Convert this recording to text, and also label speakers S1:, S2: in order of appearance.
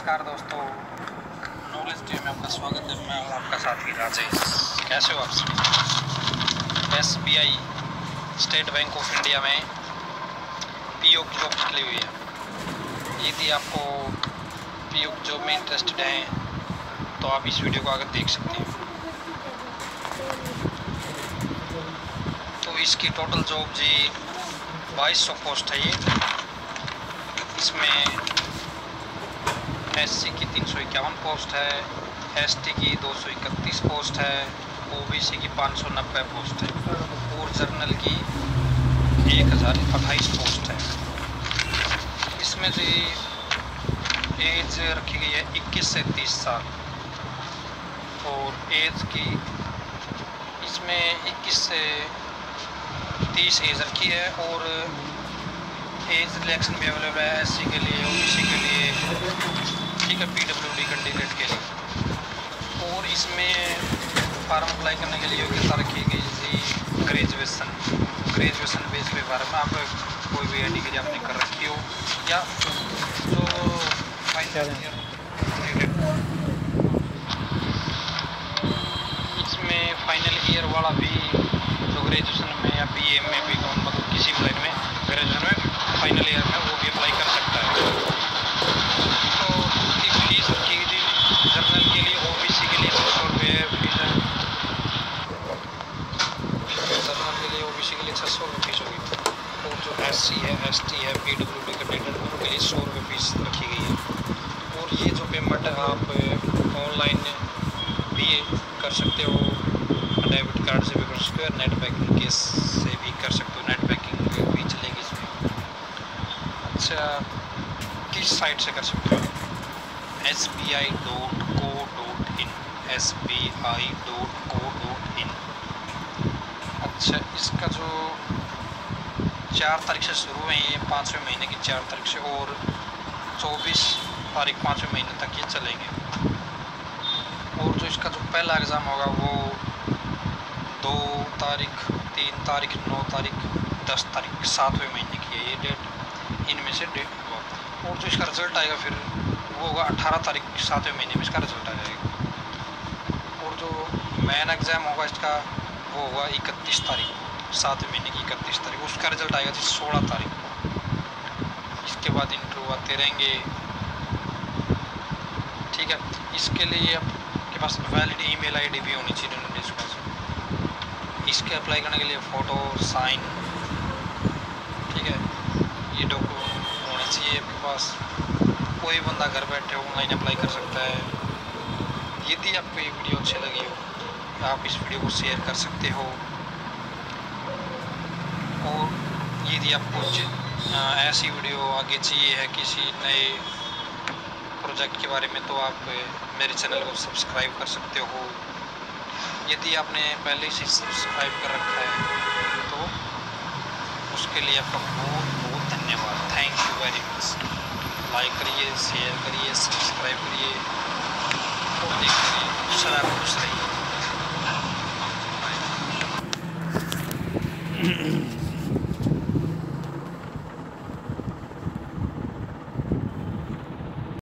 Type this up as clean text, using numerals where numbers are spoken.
S1: नमस्कार दोस्तों, knowledge day में आपका स्वागत है। मैं हूँ आपका साथी राजेश। कैसे हो आप सभी? SBI state bank of India में PO की जॉब निकली हुई है। यदि आपको PO की जॉब में इंटरेस्टेड हैं तो आप इस वीडियो को आगे देख सकते हैं। तो इसकी टोटल जॉब जी 2200 पोस्ट है। ये इसमें SC की 351 पोस्ट है, ST की 231 पोस्ट है, OBC की 590 पोस्ट है और जर्नल की 1028 पोस्ट है। इसमें से एज रखी गई है 21 से 30 साल और एज की इसमें 21 से 30 एज रखी है और एज रिलैक्सन भी अवेलेबल है SC के लिए, OBC के लिए, ठीक है, PWD कैंडिडेट के लिए। और इसमें फार्म अप्लाई करने के लिए योग्यता रखी गई थी ग्रेजुएशन बेस पे फार्म में आप कोई भी डिग्री आपने कर रखी हो या जो फाइनल ईयर इसमें फाइनल ईयर वाला भी जो ग्रेजुएशन में या BA में भी मतलब किसी भी लाइन में ग्रेजुएशन में फाइनल ईयर में वो भी अप्लाई कर सकता है। तो उसकी फीस रखी गई थी जर्नल के लिए, OBC के लिए 600 रुपये फीस है। जर्नल के लिए, OBC के लिए 600 रुपये फीस होगी और जो SC है, ST है, PWD कैंडिडेट उनके लिए 100 रुपये फीस रखी गई है। और ये जो पेमेंट है आप ऑनलाइन भी कर सकते हो, डेबिट कार्ड से भी कर सकते हो, नेट बैंकिंग के से भी कर सकते हो, नेट बैंकिंग भी चलेगी इसमें। अच्छा, किस साइट से कर सकते हो? sbi.co.in sbi.co.in। अच्छा, इसका जो 4 तारीख से शुरू है ये 5वें महीने की 4 तारीख से और 24 तारीख 5वें महीने तक ये चलेंगे। और जो इसका जो पहला एग्ज़ाम होगा वो 2 तारीख, 3 तारीख, 9 तारीख, 10 तारीख 7वें महीने की है ये डेट, इनमें से डेट होगा। और जो इसका रिज़ल्ट आएगा फिर वो होगा 18 तारीख 7वें महीने में इसका रिज़ल्ट आ जाएगा। और जो मेन एग्ज़ाम होगा इसका वो होगा 31 तारीख 7वें महीने की 31 तारीख, उसका रिज़ल्ट आएगा जी 16 तारीख को। इसके बाद इंटरव्यू आते रहेंगे, ठीक है। इसके लिए आपके पास वैलिड ईमेल ID भी होनी चाहिए इसके पास। इसके अप्लाई करने के लिए फ़ोटो, साइन, ठीक है, ये डॉक्यूमेंट होने चाहिए आपके पास। कोई बंदा घर बैठे ऑनलाइन अप्लाई कर सकता है। यदि आपको ये वीडियो अच्छी लगी हो आप इस वीडियो को शेयर कर सकते हो। और यदि आपको ऐसी वीडियो आगे चाहिए है किसी नए प्रोजेक्ट के बारे में तो आप मेरे चैनल को सब्सक्राइब कर सकते हो। यदि आपने पहले से सब्सक्राइब कर रखा है तो उसके लिए आपका बहुत बहुत धन्यवाद। Thank you very much. Like करिए, शेयर करिए, सब्सक्राइब करिए।